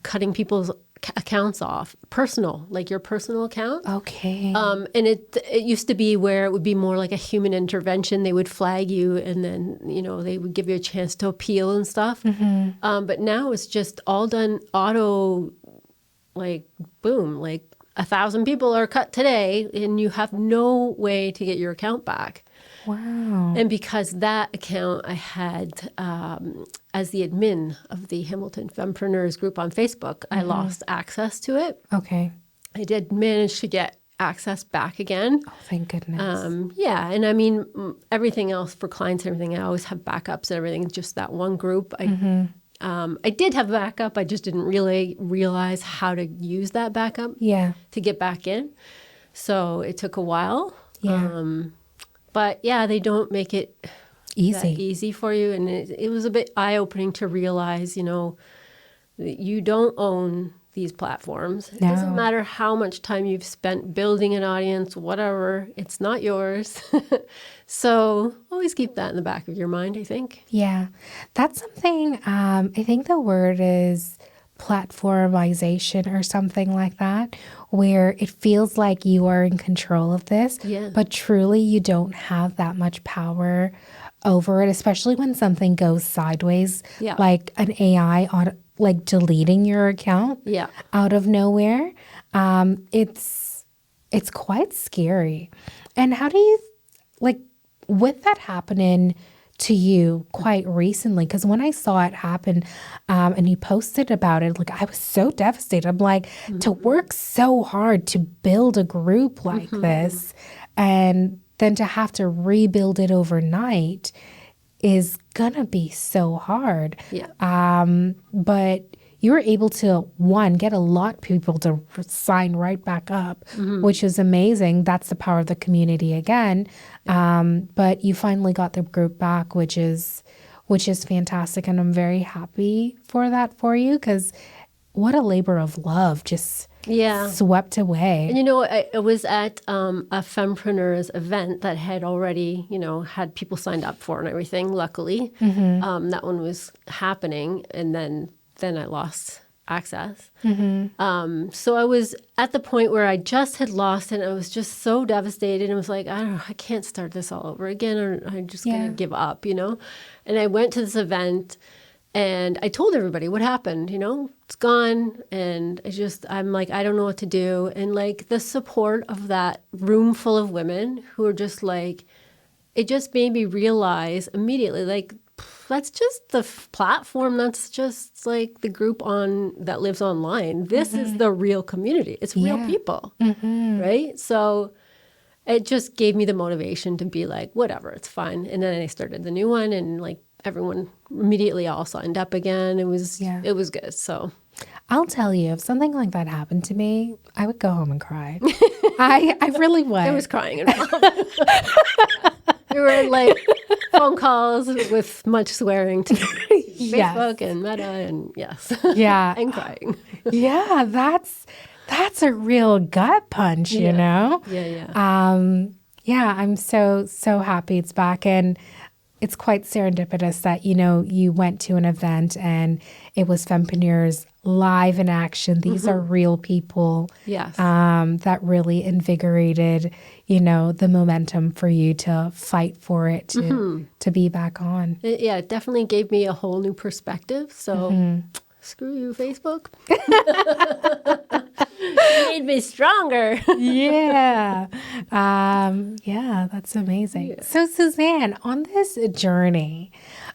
cutting people's accounts off, personal, like your personal account. Okay. And it used to be where it would be more like a human intervention. They would flag you, and then they would give you a chance to appeal and stuff. But now it's just all done auto, like boom, like 1,000 people are cut today, and you have no way to get your account back. Wow. And because that account I had as the admin of the Hamilton Fempreneurs group on Facebook, I lost access to it. Okay. I did manage to get access back again. Oh, thank goodness. Yeah. And I mean, everything else for clients and everything, I always have backups and everything. Just that one group. I did have backup. I just didn't really realize how to use that backup to get back in. So it took a while. Yeah. But yeah, they don't make it that Easy. easy for you. And it was a bit eye-opening to realize, that you don't own these platforms. It doesn't matter how much time you've spent building an audience, whatever, it's not yours. So always keep that in the back of your mind, I think. Yeah. That's something, I think the word is platformization or something like that, where it feels like you are in control of this, but truly you don't have that much power over it, especially when something goes sideways, like an AI like deleting your account out of nowhere. It's quite scary. And how do you, like, with that happening to you quite recently, because when I saw it happen and you posted about it, like, I was so devastated. I'm like, to work so hard to build a group like this and then to have to rebuild it overnight is gonna be so hard. But you were able to, one, get a lot of people to sign right back up, which is amazing. That's the power of the community again. But you finally got the group back, which is fantastic. And I'm very happy for that for you, because what a labor of love just swept away. And I was at a Fempreneurs event that had already, had people signed up for and everything, luckily. That one was happening, and then I lost access. So I was at the point where I just had lost it, and I was just so devastated. And I was like, I don't know, I can't start this all over again, or I'm just going to give up, And I went to this event, and I told everybody what happened, it's gone. And I'm like, I don't know what to do. And like the support of that room full of women who are just like, it just made me realize immediately, like, that's just the platform. That's just like the group that lives online. This is the real community. It's real people, right? So it just gave me the motivation to be like, whatever, it's fine. And then I started the new one, and like everyone immediately all signed up again. It was good. So I'll tell you, if something like that happened to me, I would go home and cry. I really would. I was crying involved. There were like phone calls with much swearing to Facebook and Meta, and and crying. Yeah, that's a real gut punch, you know? I'm so happy it's back, and it's quite serendipitous that, you went to an event and it was Fempreneurs live in action. These are real people that really invigorated, the momentum for you to fight for it, to be back on. It definitely gave me a whole new perspective. So screw you, Facebook. It made me stronger. That's amazing. Yeah. So Suzanne, on this journey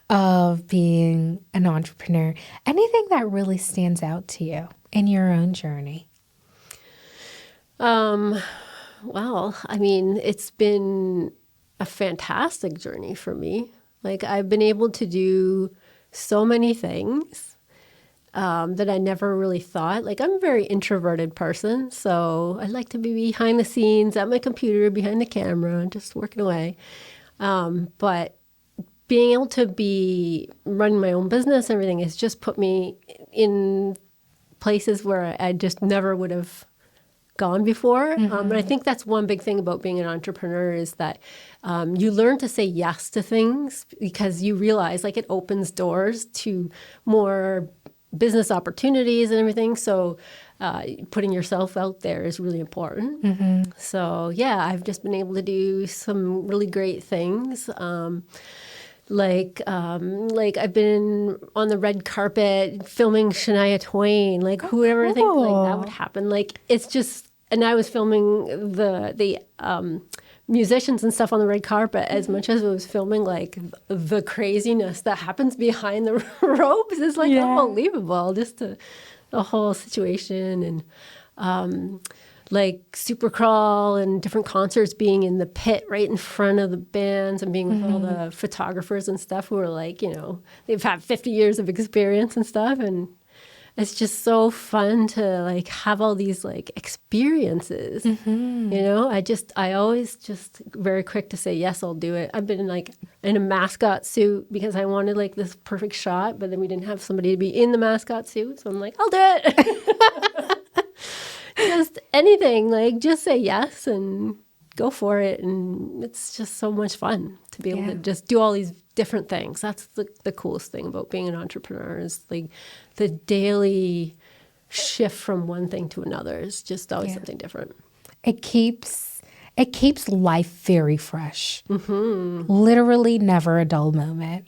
of being an entrepreneur, anything that really stands out to you in your own journey? Well, I mean, it's been a fantastic journey for me. Like, I've been able to do so many things that I never really thought. Like, I'm a very introverted person, so I like to be behind the scenes at my computer, behind the camera, just working away. But being able to be running my own business and everything has just put me in places where I just never would have gone before. And I think that's one big thing about being an entrepreneur is that you learn to say yes to things because you realize like it opens doors to more business opportunities and everything. So putting yourself out there is really important. So yeah, I've just been able to do some really great things. Like I've been on the red carpet filming Shania Twain. Like whoever think like that would happen. Like it's just, and I was filming the musicians and stuff on the red carpet as much as it was filming like the craziness that happens behind the ropes is like unbelievable. Just the whole situation and like Supercrawl and different concerts being in the pit right in front of the bands and being with all the photographers and stuff who are like, you know, they've had 50 years of experience and stuff. And it's just so fun to like have all these like experiences, you know, I always just very quick to say, yes, I'll do it. I've been like in a mascot suit because I wanted like this perfect shot, but then we didn't have somebody to be in the mascot suit. So I'm like, I'll do it. Just anything, like just say yes and go for it. And it's just so much fun to be able to just do all these different things. That's the coolest thing about being an entrepreneur is like the daily shift from one thing to another is just always something different. It keeps life very fresh. Literally never a dull moment.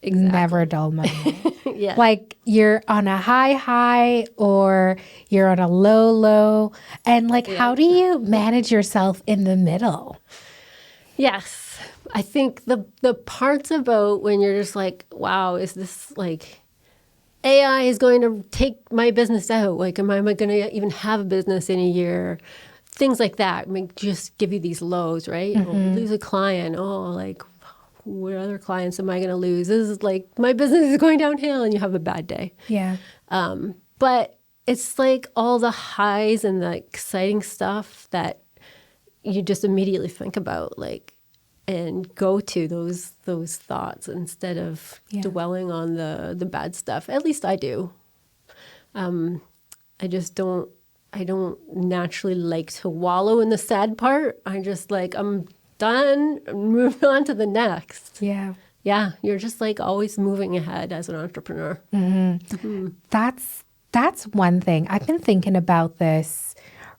Exactly. Never a dull moment. Like you're on a high or you're on a low. And like, how do you manage yourself in the middle? Yes. I think the parts about when you're just like, wow, is this like AI is going to take my business out? Like, am I going to even have a business in a year? Things like that. I mean, just give you these lows, right? Lose a client. Oh, like, what other clients am I going to lose? This is like, my business is going downhill and you have a bad day. Yeah. But it's like all the highs and the exciting stuff that you just immediately think about, like, and go to those thoughts instead of dwelling on the bad stuff. At least I do. I don't naturally like to wallow in the sad part. I just like, I'm done, move on to the next. Yeah. Yeah, you're just like always moving ahead as an entrepreneur. That's one thing. I've been thinking about this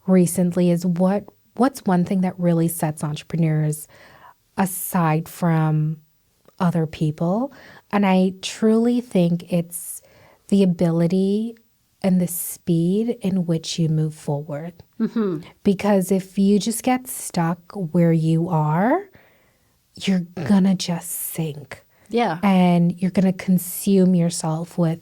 recently is what's one thing that really sets entrepreneurs aside from other people. And I truly think it's the ability and the speed in which you move forward. Because if you just get stuck where you are, you're gonna just sink. Yeah. And you're gonna consume yourself with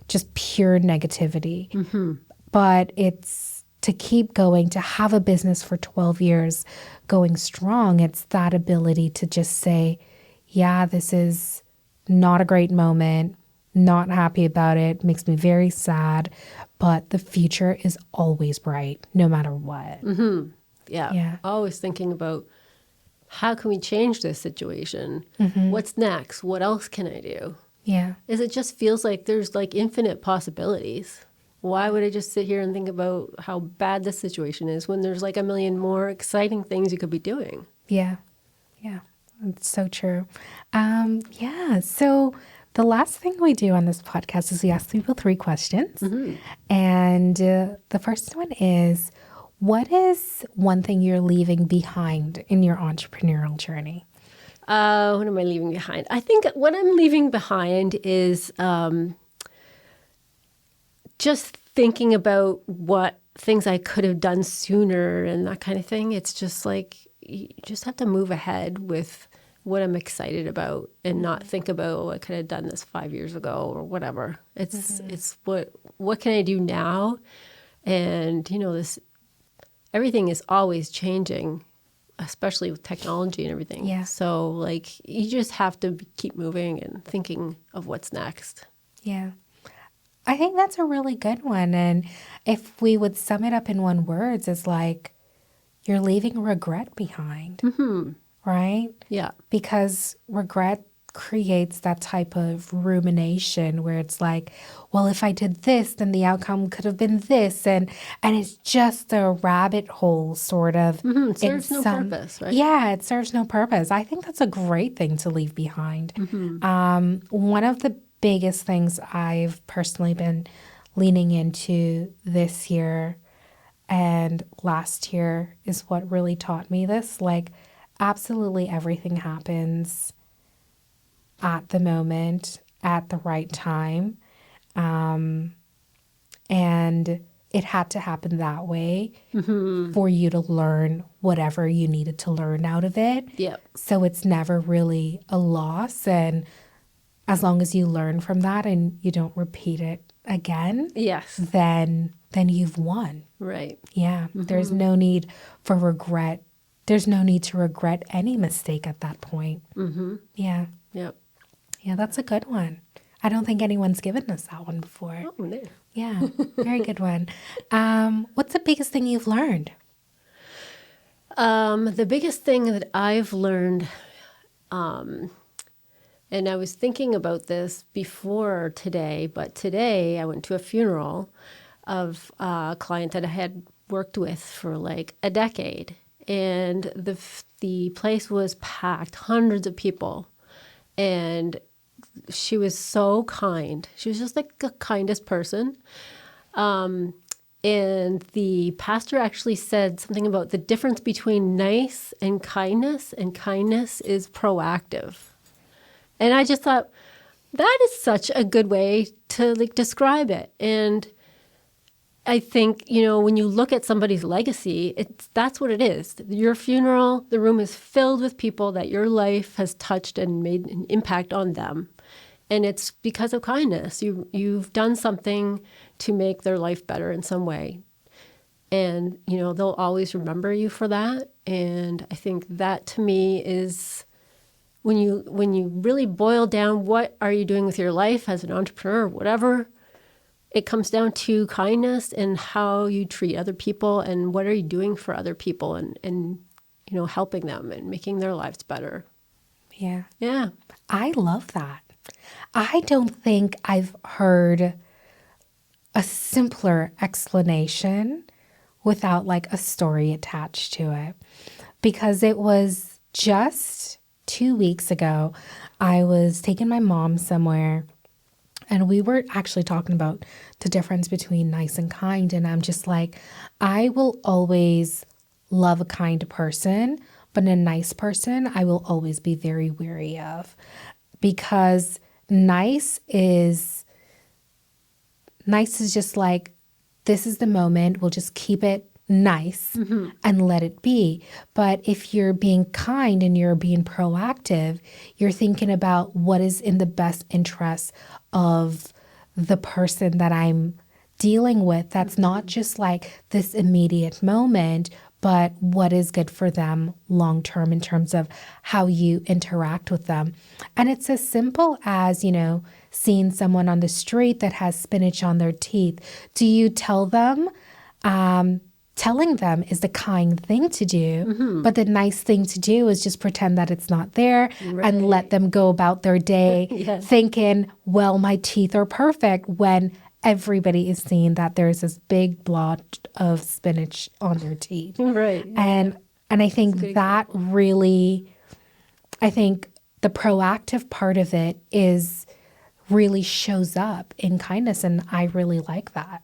just pure negativity. But it's to keep going, to have a business for 12 years going strong, it's that ability to just say, yeah, this is not a great moment, not happy about it, makes me very sad, but the future is always bright, no matter what. Yeah. Always thinking about how can we change this situation? What's next? What else can I do? Yeah. Is it just feels like there's like infinite possibilities. Why would I just sit here and think about how bad this situation is when there's like a million more exciting things you could be doing? Yeah. It's so true. So the last thing we do on this podcast is we ask people 3 questions. And the first one is, what is one thing you're leaving behind in your entrepreneurial journey? What am I leaving behind? I think what I'm leaving behind is just thinking about what things I could have done sooner and that kind of thing. It's just like, you just have to move ahead with what I'm excited about and not think about, oh, I could have done this 5 years ago or whatever. It's what can I do now? And, you know, everything is always changing, especially with technology and everything. Yeah. So, like, you just have to keep moving and thinking of what's next. Yeah. I think that's a really good one. And if we would sum it up in one word, it's like you're leaving regret behind, right? Yeah. Because regret creates that type of rumination where it's like, well, if I did this, then the outcome could have been this, and it's just a rabbit hole sort of. It serves no purpose, right? Yeah, it serves no purpose. I think that's a great thing to leave behind. One of the biggest things I've personally been leaning into this year and last year is what really taught me this. Like, absolutely everything happens at the moment, at the right time. And it had to happen that way for you to learn whatever you needed to learn out of it. Yep. So it's never really a loss. And as long as you learn from that and you don't repeat it again, Yes. then you've won. Right. Yeah. There's no need for regret. There's no need to regret any mistake at that point. Yeah. Yep. Yeah, that's a good one. I don't think anyone's given us that one before. Oh, no. Yeah, very good one. What's the biggest thing you've learned? The biggest thing that I've learned, and I was thinking about this before today, but today I went to a funeral of a client that I had worked with for like a decade. And the place was packed, hundreds of people. And she was so kind. She was just like the kindest person. And the pastor actually said something about the difference between nice and kindness is proactive. And I just thought, that is such a good way to like describe it. And I think, when you look at somebody's legacy, that's what it is. Your funeral, the room is filled with people that your life has touched and made an impact on them. And it's because of kindness. You've done something to make their life better in some way. And, they'll always remember you for that. And I think that to me is when you really boil down what are you doing with your life as an entrepreneur or whatever, it comes down to kindness and how you treat other people and what are you doing for other people and helping them and making their lives better. Yeah. Yeah. I love that. I don't think I've heard a simpler explanation without like a story attached to it. Because it was just 2 weeks ago, I was taking my mom somewhere. And we were actually talking about the difference between nice and kind. And I'm just like, I will always love a kind person, but a nice person, I will always be very wary of. Because nice is just like, this is the moment, we'll just keep it nice and let it be. But if you're being kind and you're being proactive, you're thinking about what is in the best interest of the person that I'm dealing with. That's not just like this immediate moment, but what is good for them long term in terms of how you interact with them. And it's as simple as, seeing someone on the street that has spinach on their teeth. Do you tell them? Telling them is the kind thing to do, but the nice thing to do is just pretend that it's not there and let them go about their day thinking, well, my teeth are perfect, when everybody is seeing that there's this big blotch of spinach on their teeth. Right. And I think that really, I think the proactive part of it really shows up in kindness, and I really like that.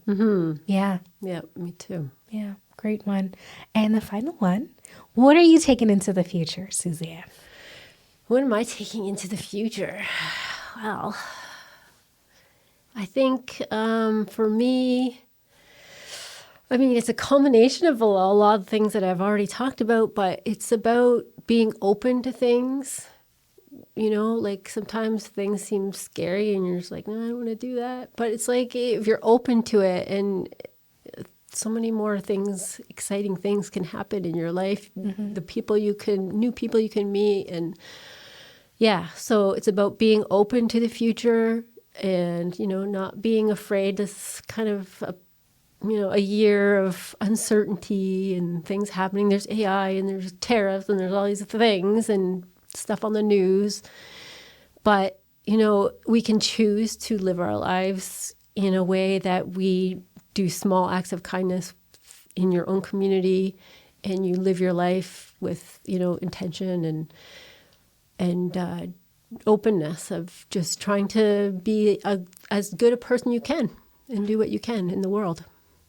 Yeah. Yeah, me too. Yeah, great one. And the final one, what are you taking into the future, Suzanne? What am I taking into the future? Well, I think for me, it's a combination of a lot of things that I've already talked about, but it's about being open to things. Like sometimes things seem scary and you're just like, no, I don't want to do that. But it's like if you're open to it, and so many more things, exciting things can happen in your life. The new people you can meet. And yeah, so it's about being open to the future and, not being afraid. This kind of, a year of uncertainty and things happening. There's AI and there's tariffs and there's all these things and stuff on the news. But, we can choose to live our lives in a way that we do small acts of kindness in your own community, and you live your life with, intention and openness of just trying to be as good a person you can and do what you can in the world.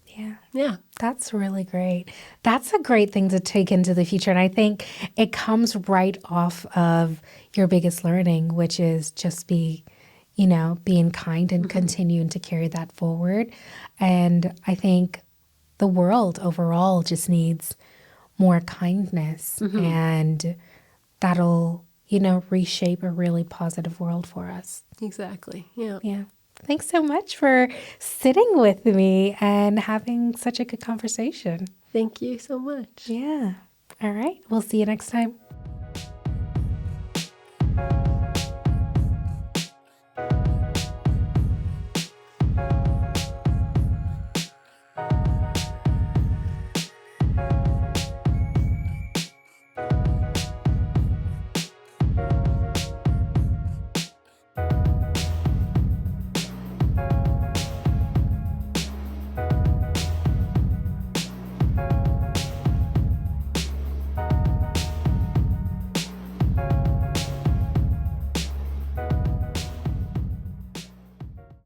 Yeah. Yeah. That's really great. That's a great thing to take into the future. And I think it comes right off of your biggest learning, which is just being kind and continuing to carry that forward. And I think the world overall just needs more kindness, and that'll, reshape a really positive world for us. Exactly. Yeah. Yeah. Thanks so much for sitting with me and having such a good conversation. Thank you so much. Yeah. All right. We'll see you next time.